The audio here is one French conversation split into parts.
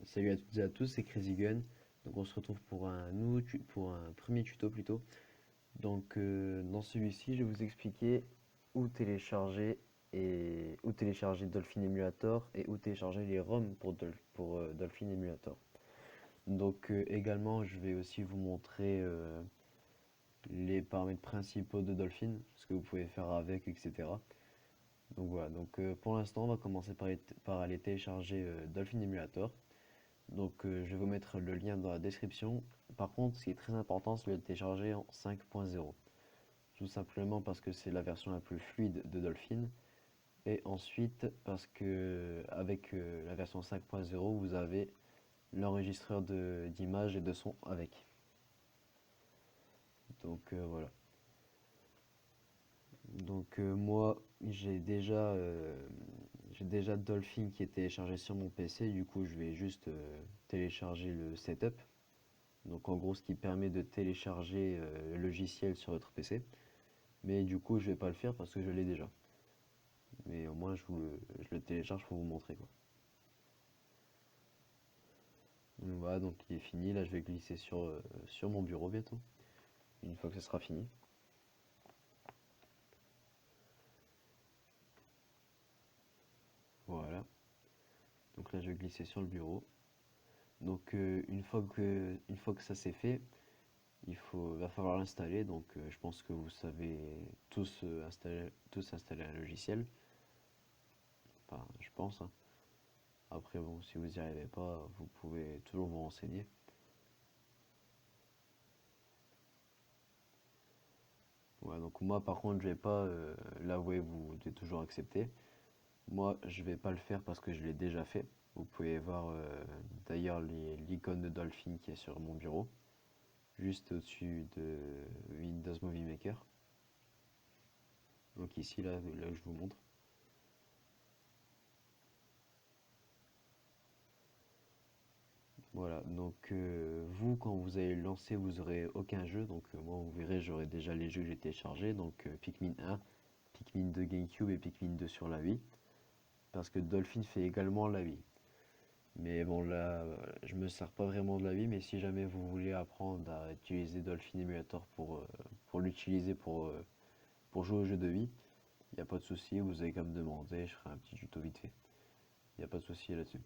Salut à toutes et à tous, c'est Crazy Gun. Donc on se retrouve pour pour un premier tuto plutôt. Donc dans celui-ci, je vais vous expliquer où télécharger où télécharger Dolphin Emulator et où télécharger les ROM pour Dolphin Emulator. Donc également, je vais aussi vous montrer les paramètres principaux de Dolphin, ce que vous pouvez faire avec, etc. Donc voilà. Donc pour l'instant, on va commencer par aller télécharger Dolphin Emulator. Donc je vais vous mettre le lien dans la description. Par contre, ce qui est très important, c'est de le télécharger en 5.0. Tout simplement parce que c'est la version la plus fluide de Dolphin. Et ensuite parce que avec la version 5.0, vous avez l'enregistreur d'images et de son avec. Donc voilà. Donc moi, j'ai déjà Dolphin qui est téléchargé sur mon PC. Du coup, je vais juste télécharger le setup. Donc en gros, ce qui permet de télécharger le logiciel sur votre PC. Mais du coup, je vais pas le faire parce que je l'ai déjà. Mais au moins, je le télécharge pour vous montrer quoi. Donc voilà, donc il est fini. Là, je vais glisser sur mon bureau bientôt. Une fois que ce sera fini. Voilà. Donc là, je vais glisser sur le bureau. Donc une fois que ça c'est fait, va falloir l'installer. Donc je pense que vous savez tous installer un logiciel. Enfin, je pense, hein. Après, bon, si vous n'y arrivez pas, vous pouvez toujours vous renseigner. Ouais, donc moi, par contre, je vais pas l'avouer, vous devez toujours accepter. Moi, je vais pas le faire parce que je l'ai déjà fait. Vous pouvez voir d'ailleurs l'icône de Dolphin qui est sur mon bureau, juste au-dessus de Windows Movie Maker. Donc ici, là où je vous montre. Voilà, donc vous, quand vous allez le lancer, vous aurez aucun jeu. Donc moi, vous verrez, j'aurai déjà les jeux que j'ai téléchargés. Donc Pikmin 1, Pikmin 2 GameCube et Pikmin 2 sur la Wii. Parce que Dolphin fait également la Wii. Mais bon, là, je me sers pas vraiment de la Wii. Mais si jamais vous voulez apprendre à utiliser Dolphin Emulator pour l'utiliser pour jouer aux jeux de Wii, il n'y a pas de souci. Vous avez qu'à me demander, je ferai un petit tuto vite fait. Il n'y a pas de souci là-dessus.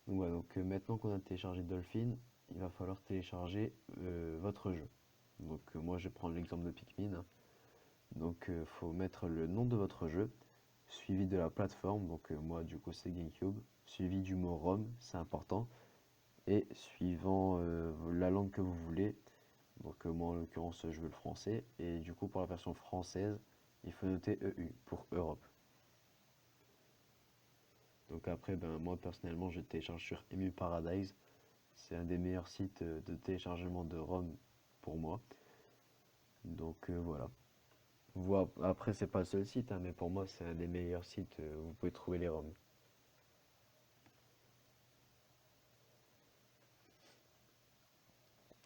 Donc voilà, donc maintenant qu'on a téléchargé Dolphin, il va falloir télécharger votre jeu. Donc moi je vais prendre l'exemple de Pikmin, hein. Donc il faut mettre le nom de votre jeu, suivi de la plateforme, donc moi du coup c'est GameCube, suivi du mot ROM, c'est important, et suivant la langue que vous voulez. Donc moi en l'occurrence je veux le français, et du coup pour la version française, il faut noter EU pour Europe. Donc après, ben, moi personnellement je télécharge sur Emu Paradise. C'est un des meilleurs sites de téléchargement de ROM pour moi. Donc voilà. Après, c'est pas le seul site, hein, mais pour moi, c'est un des meilleurs sites où vous pouvez trouver les ROM.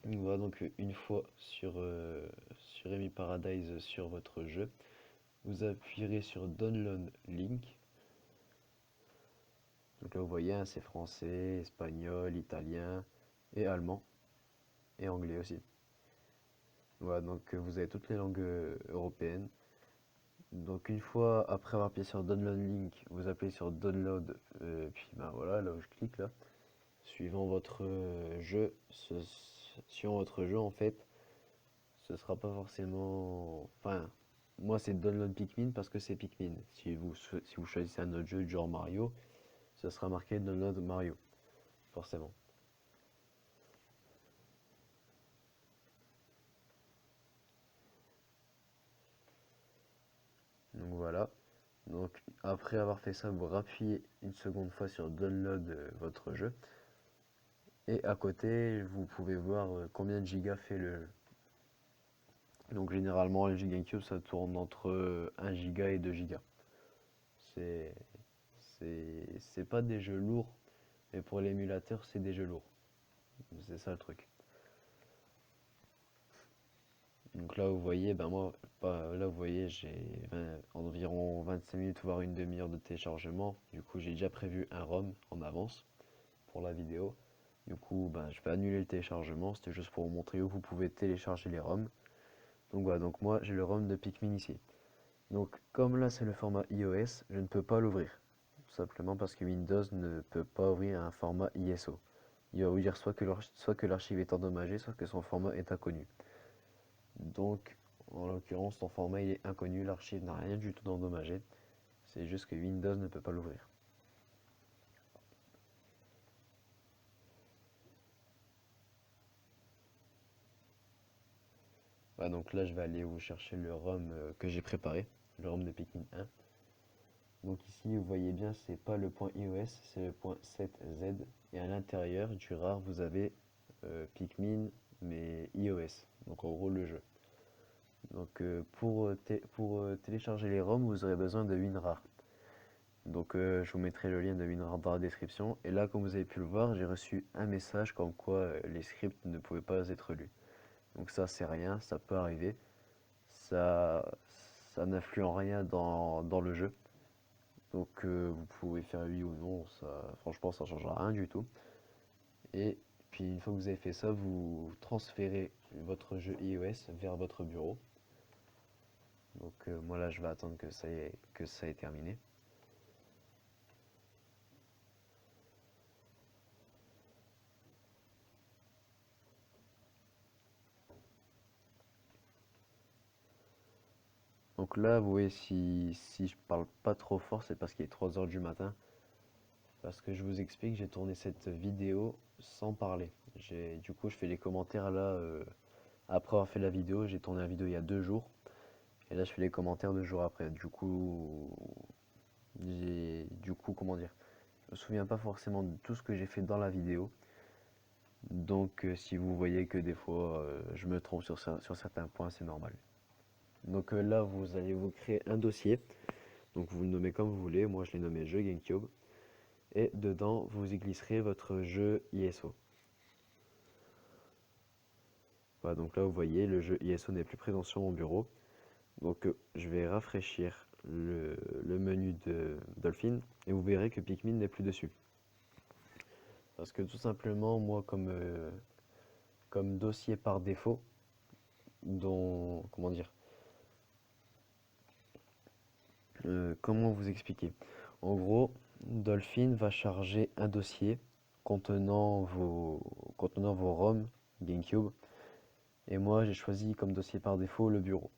Donc voilà, donc une fois sur Emi Paradise sur votre jeu, vous appuierez sur Download Link. Donc là, vous voyez, hein, c'est français, espagnol, italien et allemand et anglais aussi. Voilà, donc vous avez toutes les langues européennes. Donc une fois après avoir appuyé sur Download Link, vous appuyez sur Download, puis ben voilà, là où je clique là, suivant votre suivant votre jeu en fait, ce sera pas forcément, enfin, moi c'est Download Pikmin parce que c'est Pikmin. Si vous choisissez un autre jeu du genre Mario, ce sera marqué Download Mario, forcément. Donc voilà. Donc après avoir fait ça, vous rappuyez une seconde fois sur Download votre jeu. Et à côté, vous pouvez voir combien de gigas fait le jeu. Donc généralement, les GameCube, ça tourne entre 1 giga et 2 gigas. C'est c'est pas des jeux lourds, mais pour l'émulateur, c'est des jeux lourds. C'est ça le truc. Donc là, vous voyez, ben moi, là, vous voyez, environ 25 minutes, voire une demi-heure de téléchargement. Du coup, j'ai déjà prévu un ROM en avance. pour la vidéo. Du coup, ben, je vais annuler le téléchargement, c'était juste pour vous montrer où vous pouvez télécharger les ROM. Donc voilà, donc moi j'ai le ROM de Pikmin ici. Donc comme là c'est le format iOS, je ne peux pas l'ouvrir. Tout simplement parce que Windows ne peut pas ouvrir un format ISO. Il va vous dire soit que l'archive est endommagée, soit que son format est inconnu. Donc en l'occurrence ton format il est inconnu, l'archive n'a rien du tout d'endommagé. C'est juste que Windows ne peut pas l'ouvrir. Voilà, donc là je vais aller vous chercher le ROM que j'ai préparé, le ROM de Pikmin 1. Donc ici, vous voyez bien, c'est pas le point iOS, c'est le point 7Z. Et à l'intérieur du RAR, vous avez Pikmin, mais iOS. Donc en gros, le jeu. Donc pour télécharger les ROM, vous aurez besoin de WinRAR. Donc je vous mettrai le lien de WinRAR dans la description. Et là, comme vous avez pu le voir, j'ai reçu un message comme quoi les scripts ne pouvaient pas être lus. Donc ça, c'est rien, ça peut arriver. Ça, ça n'influe en rien dans le jeu. Donc vous pouvez faire oui ou non, ça, franchement ça ne changera rien du tout. Et puis une fois que vous avez fait ça, vous transférez votre jeu iOS vers votre bureau. Donc moi là je vais attendre que ça ait terminé. Donc là vous voyez si je parle pas trop fort c'est parce qu'il est 3 heures du matin. Parce que je vous explique, j'ai tourné cette vidéo sans parler. Du coup je fais les commentaires là après avoir fait la vidéo, j'ai tourné la vidéo il y a 2 jours. Et là je fais les commentaires 2 jours après. Du coup, comment dire, je me souviens pas forcément de tout ce que j'ai fait dans la vidéo. Donc, si vous voyez que des fois je me trompe sur certains points, c'est normal. Donc là, vous allez vous créer un dossier. Donc, vous le nommez comme vous voulez. Moi, je l'ai nommé jeu GameCube. Et dedans, vous y glisserez votre jeu ISO. Voilà, donc là, vous voyez, le jeu ISO n'est plus présent sur mon bureau. Donc, je vais rafraîchir le menu de Dolphin. Et vous verrez que Pikmin n'est plus dessus. Parce que tout simplement, moi, comme dossier par défaut, dont, comment dire, comment vous expliquer? En gros, Dolphin va charger un dossier contenant vos ROM GameCube. Et moi, j'ai choisi comme dossier par défaut le bureau.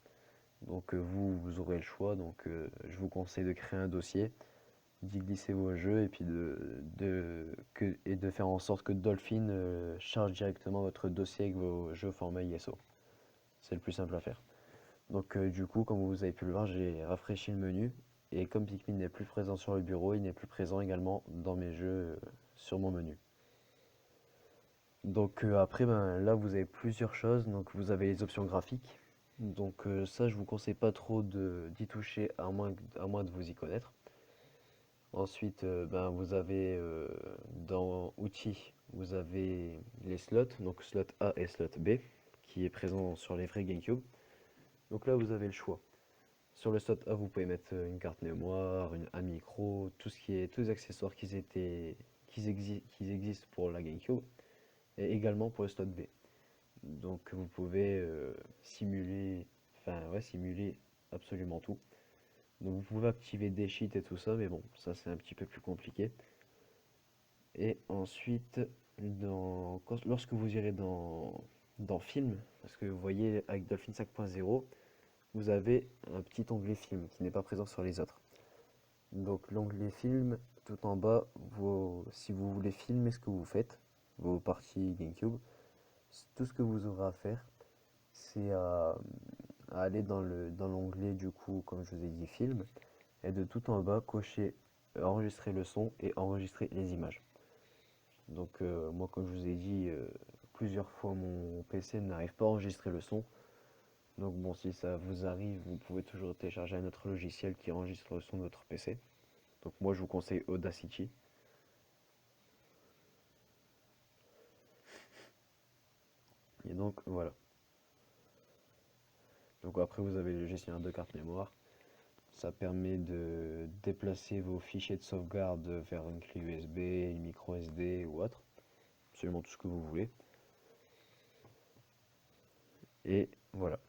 Donc vous aurez le choix. Donc je vous conseille de créer un dossier, d'y glisser vos jeux et puis de faire en sorte que Dolphin charge directement votre dossier avec vos jeux format ISO. C'est le plus simple à faire. Donc du coup, comme vous avez pu le voir, j'ai rafraîchi le menu. Et comme Pikmin n'est plus présent sur le bureau, il n'est plus présent également dans mes jeux sur mon menu. Donc après, ben, là vous avez plusieurs choses. Donc vous avez les options graphiques. Donc ça, je vous conseille pas trop d'y toucher à moins de vous y connaître. Ensuite, ben, vous avez dans outils, vous avez les slots, donc slot A et slot B, qui est présent sur les vrais GameCube. Donc là, vous avez le choix. Sur le slot A, vous pouvez mettre une carte mémoire, un micro, tous les accessoires qui existent pour la GameCube, et également pour le slot B. Donc vous pouvez simuler absolument tout. Donc vous pouvez activer des cheats et tout ça, mais bon, ça c'est un petit peu plus compliqué. Et ensuite, lorsque vous irez dans Film, parce que vous voyez avec Dolphin 5.0, vous avez un petit onglet Film qui n'est pas présent sur les autres. Donc l'onglet Film, tout en bas, si vous voulez filmer ce que vous faites, vos parties GameCube, tout ce que vous aurez à faire, c'est à aller dans l'onglet du coup, comme je vous ai dit, Film, et de tout en bas, cocher enregistrer le son et enregistrer les images. Donc moi, comme je vous ai dit, plusieurs fois mon PC n'arrive pas à enregistrer le son. Donc bon, si ça vous arrive, vous pouvez toujours télécharger un autre logiciel qui enregistre le son de votre PC. Donc moi, je vous conseille Audacity. Et donc voilà. Donc après, vous avez le gestionnaire de carte mémoire. Ça permet de déplacer vos fichiers de sauvegarde vers une clé USB, une micro écran SD ou autre, absolument tout ce que vous voulez. Et voilà.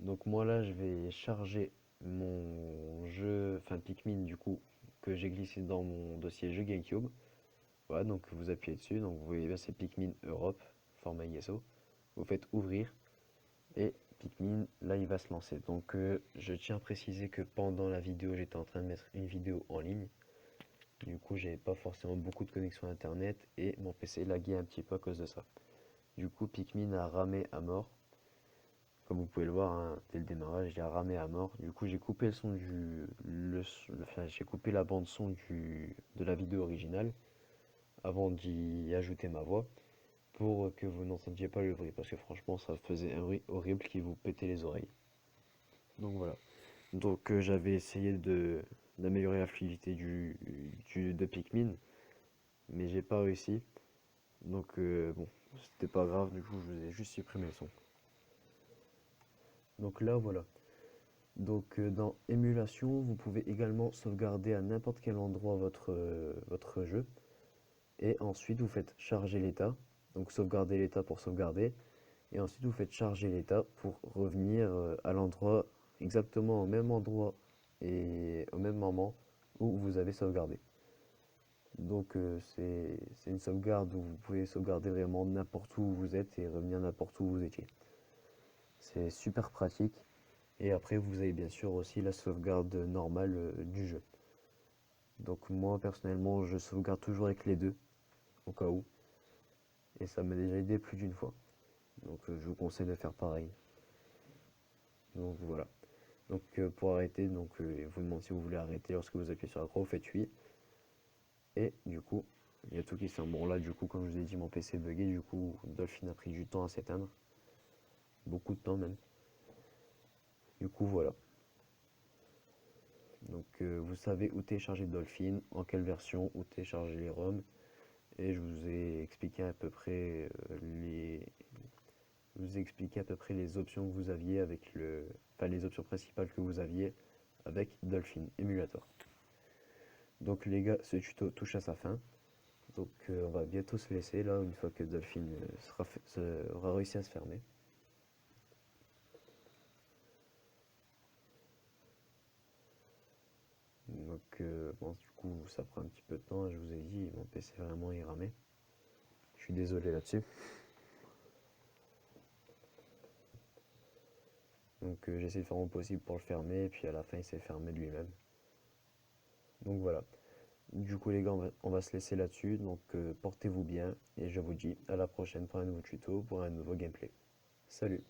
Donc moi là je vais charger mon jeu, enfin Pikmin du coup, que j'ai glissé dans mon dossier jeu GameCube. Voilà, donc vous appuyez dessus, donc vous voyez bien c'est Pikmin Europe, format ISO. Vous faites ouvrir et Pikmin, là il va se lancer. Donc je tiens à préciser que pendant la vidéo j'étais en train de mettre une vidéo en ligne. Du coup j'avais pas forcément beaucoup de connexion internet et mon PC laguait un petit peu à cause de ça. Du coup Pikmin a ramé à mort. Comme vous pouvez le voir, hein, dès le démarrage, il a ramé à mort. Du coup, j'ai coupé le son enfin, j'ai coupé la bande son de la vidéo originale avant d'y ajouter ma voix pour que vous n'entendiez pas le bruit parce que franchement, ça faisait un bruit horrible qui vous pétait les oreilles. Donc voilà. Donc j'avais essayé d'améliorer la fluidité de Pikmin, mais j'ai pas réussi. Donc bon, c'était pas grave. Du coup, je vous ai juste supprimé le son. Donc là, voilà. Donc dans émulation, vous pouvez également sauvegarder à n'importe quel endroit votre jeu. Et ensuite, vous faites charger l'état. Donc sauvegarder l'état pour sauvegarder. Et ensuite, vous faites charger l'état pour revenir à l'endroit, exactement au même endroit et au même moment où vous avez sauvegardé. Donc c'est une sauvegarde où vous pouvez sauvegarder vraiment n'importe où vous êtes et revenir n'importe où vous étiez. C'est super pratique. Et après, vous avez bien sûr aussi la sauvegarde normale du jeu. Donc moi, personnellement, je sauvegarde toujours avec les deux, au cas où. Et ça m'a déjà aidé plus d'une fois. Donc je vous conseille de faire pareil. Donc voilà. Donc pour arrêter, donc vous demandez si vous voulez arrêter lorsque vous appuyez sur la croix, vous faites oui. Et du coup, il y a tout qui s'est... Bon là, du coup, comme je vous ai dit, mon PC bugué, du coup, Dolphin a pris du temps à s'éteindre. Beaucoup de temps même. Du coup, voilà. Donc vous savez où télécharger Dolphin, en quelle version, où télécharger les ROM. Et je vous ai expliqué à peu près les options que vous aviez avec enfin les options principales que vous aviez avec Dolphin Emulator. Donc les gars, ce tuto touche à sa fin. Donc on va bientôt se laisser là une fois que Dolphin aura réussi à se fermer. Donc bon, du coup ça prend un petit peu de temps, je vous ai dit, mon PC vraiment il ramait. Je suis désolé là-dessus. Donc j'essaie de faire mon possible pour le fermer et puis à la fin il s'est fermé de lui-même. Donc voilà. Du coup les gars, on va se laisser là-dessus. Donc portez-vous bien et je vous dis à la prochaine pour un nouveau tuto, pour un nouveau gameplay. Salut!